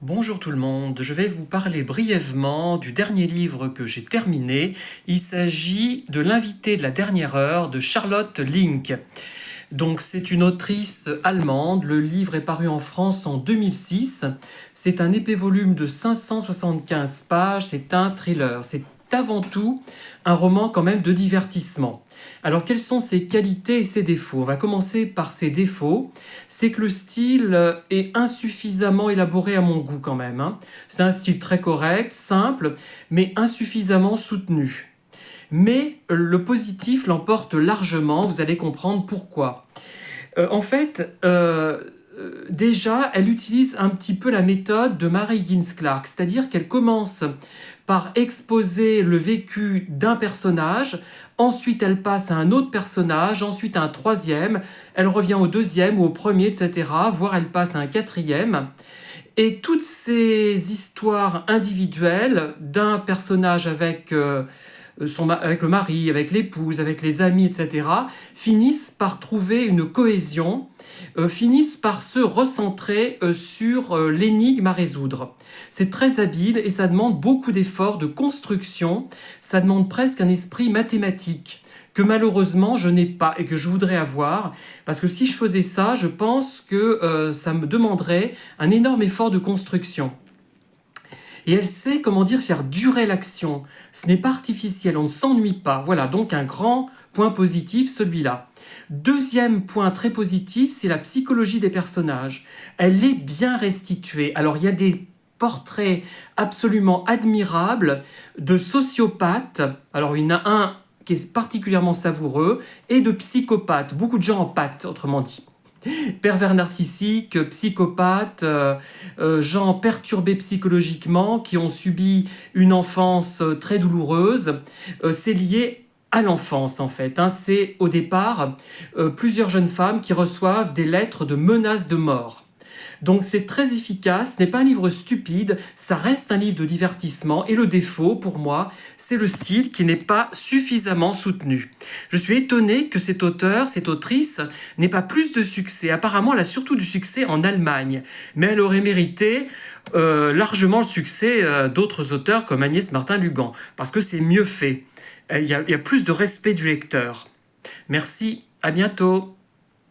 Bonjour tout le monde, je vais vous parler brièvement du dernier livre que j'ai terminé. Il s'agit de L'invité de la dernière heure de Charlotte Link. Donc c'est une autrice allemande, le livre est paru en France en 2006. C'est un épais volume de 575 pages, c'est un thriller, c'est avant tout un roman quand même de divertissement. Alors quelles sont ses qualités et ses défauts? On va commencer par ses défauts. C'est que le style est insuffisamment élaboré à mon goût quand même, hein. C'est un style très correct, simple, mais insuffisamment soutenu. Mais le positif l'emporte largement, vous allez comprendre pourquoi. En fait, déjà, elle utilise un petit peu la méthode de Mary Higgins Clark, c'est-à-dire qu'elle commence par exposer le vécu d'un personnage, ensuite elle passe à un autre personnage, ensuite à un troisième, elle revient au deuxième ou au premier, etc., voire elle passe à un quatrième. Et toutes ces histoires individuelles d'un personnage avec le mari, avec l'épouse, avec les amis, etc., finissent par trouver une cohésion, finissent par se recentrer sur l'énigme à résoudre. C'est très habile et ça demande beaucoup d'efforts de construction, ça demande presque un esprit mathématique que malheureusement je n'ai pas et que je voudrais avoir, parce que si je faisais ça, je pense que ça me demanderait un énorme effort de construction. Et elle sait, comment dire, faire durer l'action. Ce n'est pas artificiel, on ne s'ennuie pas. Voilà, donc un grand point positif, celui-là. Deuxième point très positif, c'est la psychologie des personnages. Elle est bien restituée. Alors, il y a des portraits absolument admirables de sociopathes. Alors, il y en a un qui est particulièrement savoureux, et de psychopathes. Beaucoup de gens en pâtent, autrement dit. Pervers narcissiques, psychopathes, gens perturbés psychologiquement, qui ont subi une enfance très douloureuse. C'est lié à l'enfance en fait, hein. C'est au départ plusieurs jeunes femmes qui reçoivent des lettres de menaces de mort. Donc c'est très efficace, ce n'est pas un livre stupide, ça reste un livre de divertissement et le défaut pour moi, c'est le style qui n'est pas suffisamment soutenu. Je suis étonné que cet auteur, cette autrice, n'ait pas plus de succès. Apparemment, elle a surtout du succès en Allemagne, mais elle aurait mérité largement le succès d'autres auteurs comme Agnès Martin-Lugan, parce que c'est mieux fait. Il y a plus de respect du lecteur. Merci, à bientôt.